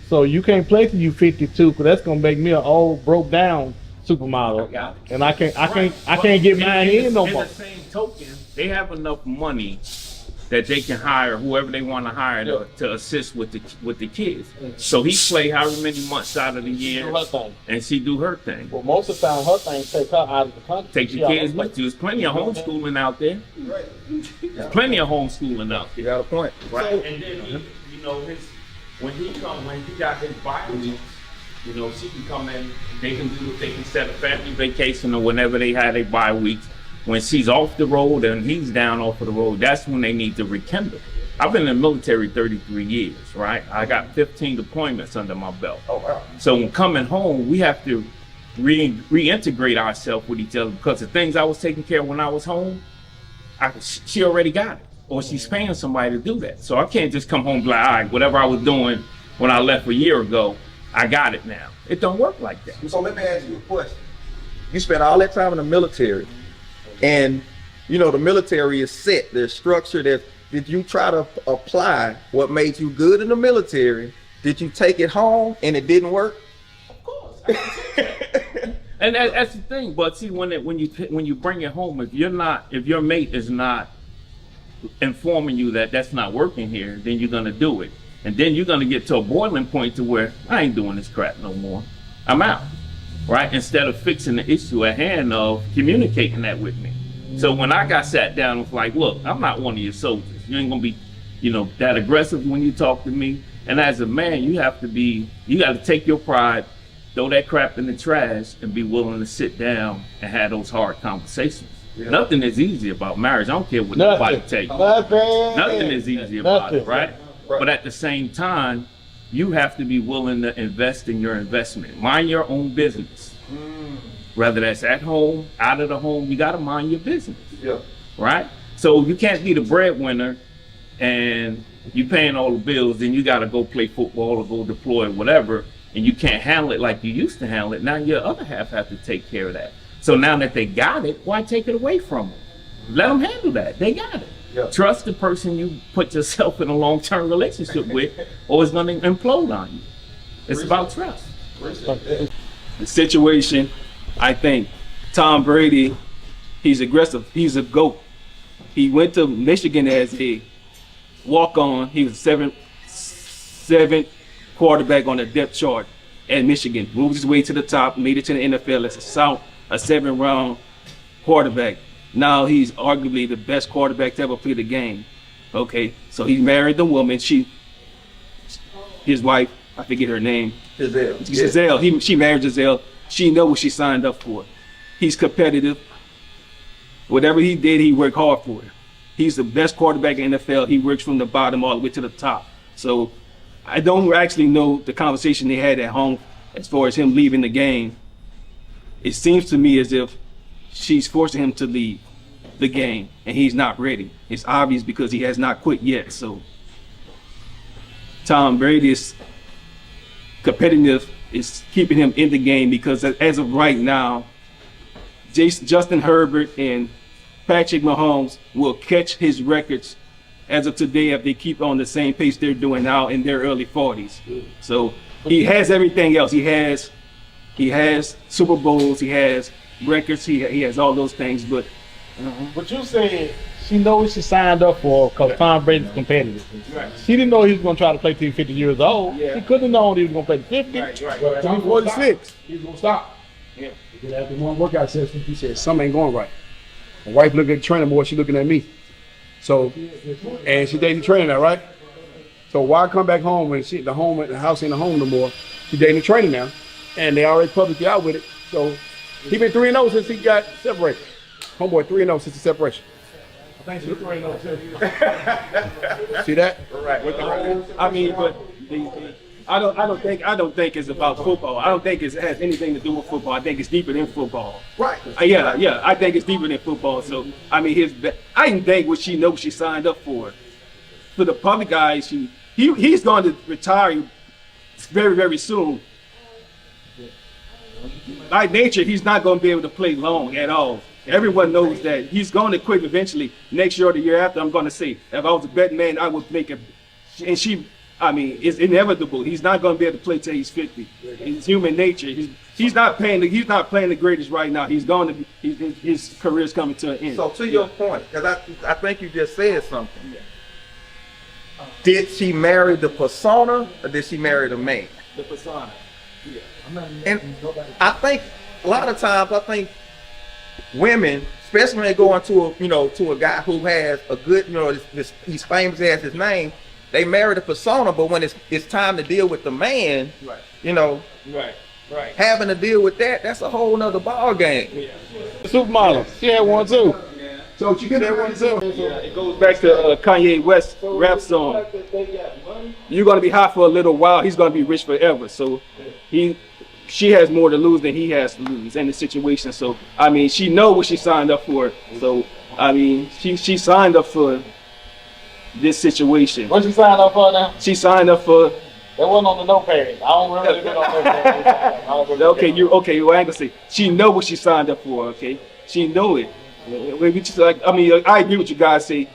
[SPEAKER 3] So you can't play till you 52, because that's gonna make me an old, broke down supermodel, and I can't get mine in no more.
[SPEAKER 8] In the same token, they have enough money that they can hire whoever they want to hire to assist with the kids. So he play however many months out of the year, and she do her thing.
[SPEAKER 3] Well, most of the time, her thing take her out of the country.
[SPEAKER 8] Take the kids, but there's plenty of homeschooling out there. There's plenty of homeschooling out there.
[SPEAKER 2] You got a point.
[SPEAKER 8] Right, and then when he got his bye weeks, she can come in. They can set a family vacation or whenever they have their bye weeks. When she's off the road and he's down off of the road, that's when they need to rekindle. I've been in the military 33 years, right? I got 15 deployments under my belt.
[SPEAKER 2] Oh, wow.
[SPEAKER 8] So when coming home, we have to reintegrate ourselves with each other, because the things I was taking care of when I was home, she already got it, or she's paying somebody to do that. So I can't just come home and be like, all right, whatever I was doing when I left a year ago, I got it now. It don't work like that.
[SPEAKER 2] So let me ask you a question. You spent all that time in the military, and the military is set, there's structure. Did you try to apply what made you good in the military? Did you take it home and it didn't work?
[SPEAKER 8] Of course. And that's the thing. But see, when you bring it home, if your mate is not informing you that that's not working here, then you're gonna do it, and then you're gonna get to a boiling point to where I ain't doing this crap no more. I'm out. Right? Instead of fixing the issue at hand of communicating that with me. So when I got sat down, it was like, look, I'm not one of your soldiers. You ain't gonna be, that aggressive when you talk to me. And as a man, you got to take your pride, throw that crap in the trash, and be willing to sit down and have those hard conversations. Yeah. Nothing is easy about marriage. I don't care what nobody tell you. Nothing is easy about it, right? But at the same time, you have to be willing to invest in your investment. Mind your own business. Whether that's at home, out of the home, you gotta mind your business. Yeah. Right? So you can't be the breadwinner and you paying all the bills, then you gotta go play football or go deploy or whatever, and you can't handle it like you used to handle it. Now your other half have to take care of that. So now that they got it, why take it away from them? Let them handle that. They got it. Trust the person you put yourself in a long-term relationship with, or it's going to implode on you. It's about trust. The situation, I think, Tom Brady, he's aggressive. He's a GOAT. He went to Michigan as a walk-on. He was seventh quarterback on the depth chart at Michigan. Moved his way to the top, made it to the NFL as a 7th-round quarterback. Now he's arguably the best quarterback to ever play the game. Okay, so he married the woman. His wife, I forget her name. Giselle. She married Giselle. She knows what she signed up for. He's competitive. Whatever he did, he worked hard for it. He's the best quarterback in the NFL. He works from the bottom all the way to the top. So I don't actually know the conversation they had at home as far as him leaving the game. It seems to me as if she's forcing him to leave the game, and he's not ready. It's obvious because he has not quit yet. So Tom Brady's competitive is keeping him in the game because as of right now, Justin Herbert and Patrick Mahomes will catch his records as of today if they keep on the same pace they're doing now in their early 40s. So he has everything else. He has Super Bowls, he has records, he has all those things, but
[SPEAKER 3] But you said she knows she signed up for because Tom Brady's competitive.
[SPEAKER 8] Right.
[SPEAKER 3] She didn't know he was going to try to play till 50 years old.
[SPEAKER 8] Yeah.
[SPEAKER 3] She couldn't have known he was going to play to 50.
[SPEAKER 8] Right.
[SPEAKER 3] Till 46.
[SPEAKER 6] He's gonna stop.
[SPEAKER 8] Yeah.
[SPEAKER 6] Because after one workout session, he said something ain't going right. My wife looking at the trainer more, she looking at me. So, and she dating the trainer now, right? So why come back home when the house ain't the home no more? She dating the trainer now, and they already publicly out with it. So he been 3-0 since he got separated. Homeboy 3-0 since the separation. I think she's 3-0 too. See that?
[SPEAKER 8] Right. With the whole, I mean, but I don't think it's about football. I don't think it has anything to do with football. I think it's deeper than football.
[SPEAKER 6] Right.
[SPEAKER 8] Yeah. I think it's deeper than football. So I mean, I didn't think what she knows she signed up for. For the public eyes, he's going to retire very, very soon. By nature, he's not going to be able to play long at all. Everyone knows that he's going to quit eventually. Next year or the year after, I'm going to say, if I was a betting man, I would make it. And it's inevitable. He's not going to be able to play till he's 50. It's human nature. He's not playing the greatest right now. He's going to be. His career's coming to an end.
[SPEAKER 2] So to your point, because I think you just said something. Did she marry the persona or did she marry the man?
[SPEAKER 8] The persona.
[SPEAKER 2] And I think a lot of times, women, especially when they go into a guy who has a good, he's famous as his name, they marry the persona, but when it's time to deal with the man,
[SPEAKER 8] Right.
[SPEAKER 2] having to deal with that's a whole nother ball game.
[SPEAKER 8] Yeah.
[SPEAKER 3] Supermodel. She had one too.
[SPEAKER 6] So she could have one too.
[SPEAKER 8] Yeah, it goes back to Kanye West rap song. You're gonna be hot for a little while. He's gonna be rich forever. So she has more to lose than he has to lose in the situation. So I mean, she know what she signed up for. So I mean, she signed up for this situation.
[SPEAKER 3] What she signed up for now?
[SPEAKER 8] She signed up for.
[SPEAKER 3] That wasn't on the notepad. I don't remember it on the notepad.
[SPEAKER 8] Okay. Well, I ain't gonna say. She know what she signed up for. Okay, she know it. I agree with you guys. Say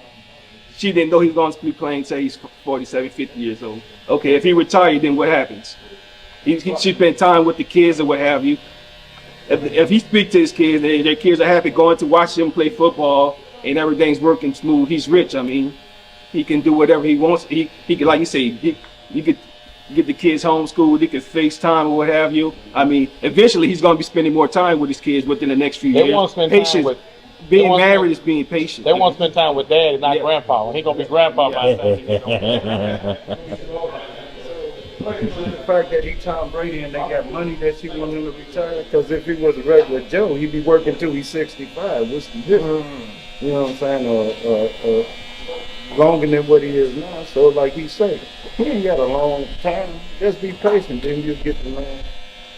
[SPEAKER 8] she didn't know he was going to be playing till he's 47, 50 years old. Okay, if he retired, then what happens? She spent time with the kids or what have you. If he speaks to his kids, and their kids are happy going to watch him play football, and everything's working smooth. He's rich. I mean, he can do whatever he wants. He can, like you say, he could get the kids homeschooled. He could FaceTime or what have you. I mean, eventually he's going to be spending more time with his kids within the next few years.
[SPEAKER 3] They want to spend time with.
[SPEAKER 8] Being married is being patient.
[SPEAKER 3] They want to spend time with dad, not grandpa. When he gonna be grandpa by then.
[SPEAKER 9] The fact that he Tom Brady and they got money that she want him to retire, because if he was a regular Joe, he'd be working till he's 65. What's the difference? You know what I'm saying? Longer than what he is now. So like he said, he ain't got a long time. Just be patient, then you'll get the man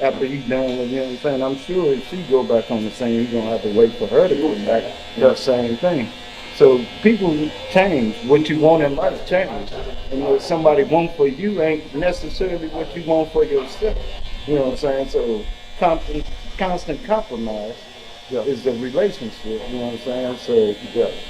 [SPEAKER 9] after he's done with, you know what I'm saying? I'm sure if she go back on the same, he's gonna have to wait for her to go back the same thing. So people change. What you want in life changes. And what somebody wants for you ain't necessarily what you want for yourself. You know what I'm saying? So constant compromise It's a relationship, you know what I'm saying? So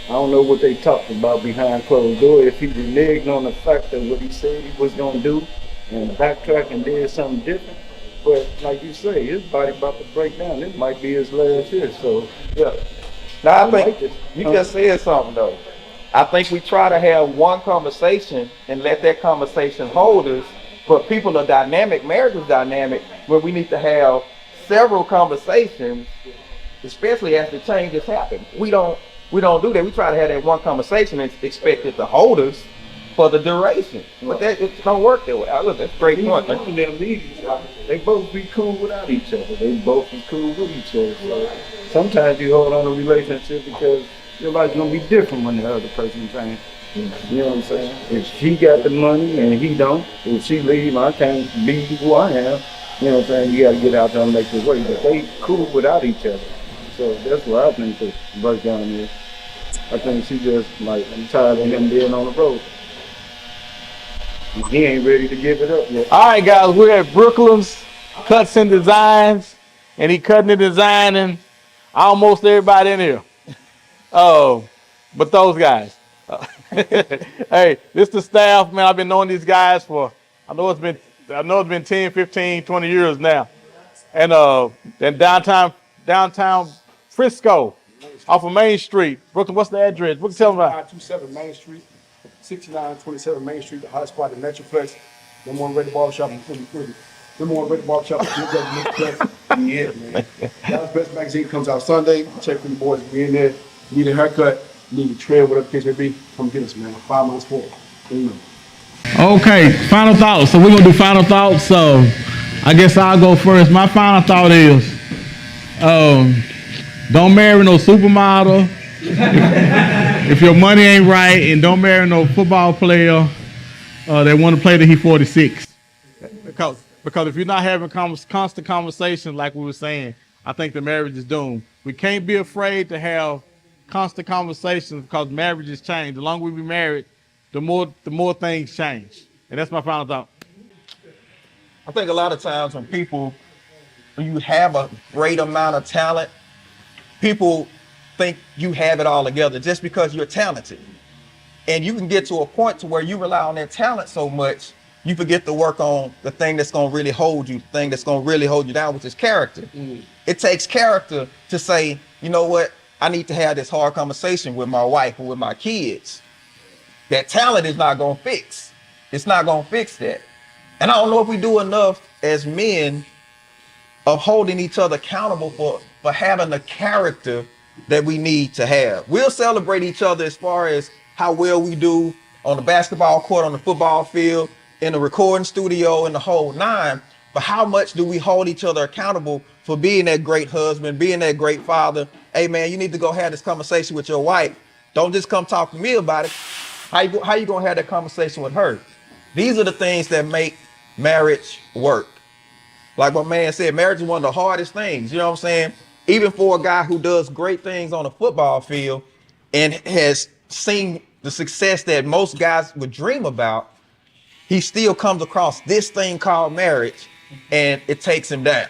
[SPEAKER 9] I don't know what they talked about behind closed doors. If he reneged on the fact of what he said he was gonna do and backtracked and did something different. But like you say, his body about to break down. This might be his last year. So
[SPEAKER 2] Now I think you just said something though. I think we try to have one conversation and let that conversation hold us. But people are dynamic, marriage is dynamic, where we need to have several conversations, especially as the changes happen. We don't do that. We try to have that one conversation and expect it to hold us for the duration. But that it don't work that way. Look, that's a great point.
[SPEAKER 9] They both be cool without each other. They both be cool with each other. So sometimes you hold on to a relationship because your life's gonna be different when the other person changes. You know what I'm saying? If she got the money and he don't, if she leave, I can't be who I am. You know what I'm saying? You gotta get out there and make it work. But they cool without each other. So that's what I think the breakdown is. I think she just like, I'm tired of him being on the road. He ain't ready to give it up yet.
[SPEAKER 3] All right, guys, we're at Brooklyn's Cuts and Designs, and he cutting and designing almost everybody in here. Oh, but those guys. Hey, this the staff, man. I've been knowing these guys for, I know it's been 10, 15, 20 years now. And then downtown Frisco, off of Main Street. Brooklyn, what's the address? Brooklyn, tell them about.
[SPEAKER 6] 6927 Main Street, 6927 Main Street, the hot spot in Metroplex. Number one rated barbershop. Number one rated barbershop. Yeah, man. Dallas Best Magazine comes out Sunday. Check for the boys. We in there. Need a haircut. Need a trim, whatever the case may be. Come get us, man. 5 months forward.
[SPEAKER 3] Okay, final thoughts. So we're gonna do final thoughts. So I guess I'll go first. My final thought is, don't marry no supermodel if your money ain't right, and don't marry no football player that want to play till he 46. Because if you're not having constant conversations like we were saying, I think the marriage is doomed. We can't be afraid to have constant conversations because marriages change. The longer we be married, the more things change. And that's my final thought.
[SPEAKER 2] I think a lot of times when you have a great amount of talent, people think you have it all together just because you're talented. And you can get to a point to where you rely on that talent so much, you forget to work on the thing that's going to really hold you, the thing that's going to really hold you down, which is character. It takes character to say, you know what, I need to have this hard conversation with my wife or with my kids. That talent is not going to fix. It's not going to fix that. And I don't know if we do enough as men of holding each other accountable for having the character that we need to have. We'll celebrate each other as far as how well we do on the basketball court, on the football field, in the recording studio, in the whole nine. But how much do we hold each other accountable for being that great husband, being that great father? Hey man, you need to go have this conversation with your wife. Don't just come talk to me about it. How you gonna have that conversation with her? These are the things that make marriage work. Like my man said, marriage is one of the hardest things, you know what I'm saying? Even for a guy who does great things on the football field and has seen the success that most guys would dream about, he still comes across this thing called marriage and it takes him down.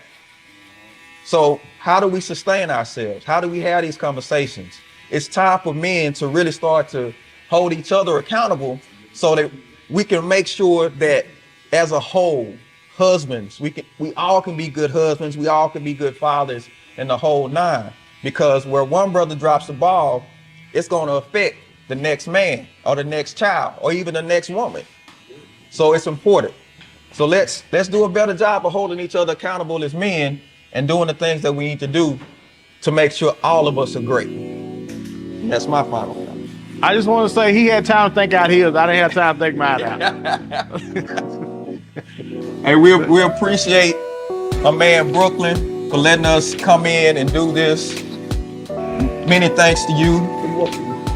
[SPEAKER 2] So how do we sustain ourselves? How do we have these conversations? It's time for men to really start to hold each other accountable so that we can make sure that as a whole, husbands, we all can be good husbands, we all can be good fathers in the whole nine. Because where one brother drops the ball, it's going to affect the next man or the next child or even the next woman. So it's important. So let's do a better job of holding each other accountable as men and doing the things that we need to do to make sure all of us are great. That's my final thought.
[SPEAKER 3] I just want to say he had time to think out his. I didn't have time to think mine out.
[SPEAKER 2] Hey, we appreciate my man Brooklyn for letting us come in and do this. Many thanks to you.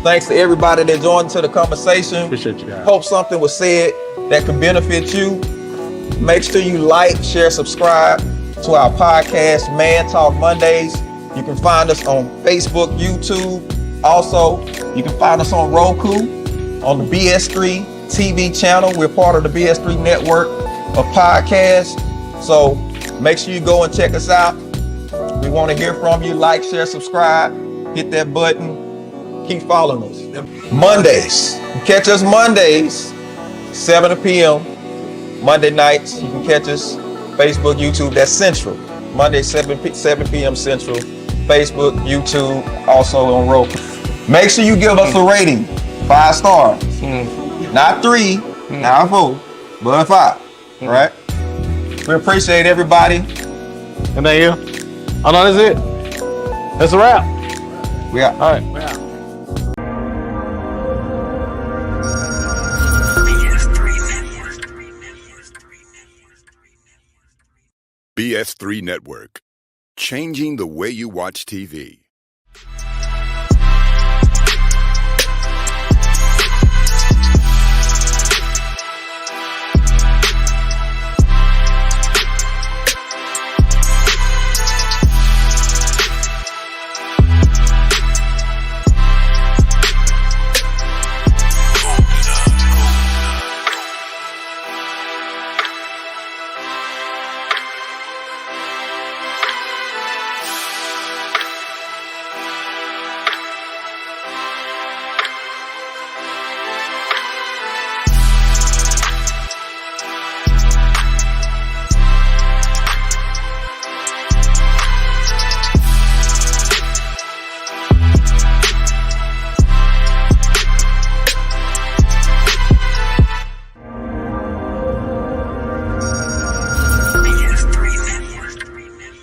[SPEAKER 2] Thanks to everybody that joined to the conversation.
[SPEAKER 3] Appreciate you guys.
[SPEAKER 2] Hope something was said that can benefit you. Make sure you like, share, subscribe to our podcast, Man Talk Mondays. You can find us on Facebook, YouTube. Also, you can find us on Roku, on the BS3 TV channel. We're part of the BS3 network of podcasts. So make sure you go and check us out. We want to hear from you. Like, share, subscribe. Hit that button. Keep following us. Mondays. Catch us Mondays, 7 p.m. Monday nights, you can catch us Facebook, YouTube. That's Central. Monday, 7 p.m. Central. Facebook, YouTube, also on Roku. Make sure you give us a rating. 5 stars. Not 3, not 4, but 5. All right? We appreciate everybody.
[SPEAKER 3] And then you? Oh, no, that's it. That's a wrap.
[SPEAKER 2] We out.
[SPEAKER 3] All right.
[SPEAKER 10] BS3 Network, changing the way you watch TV.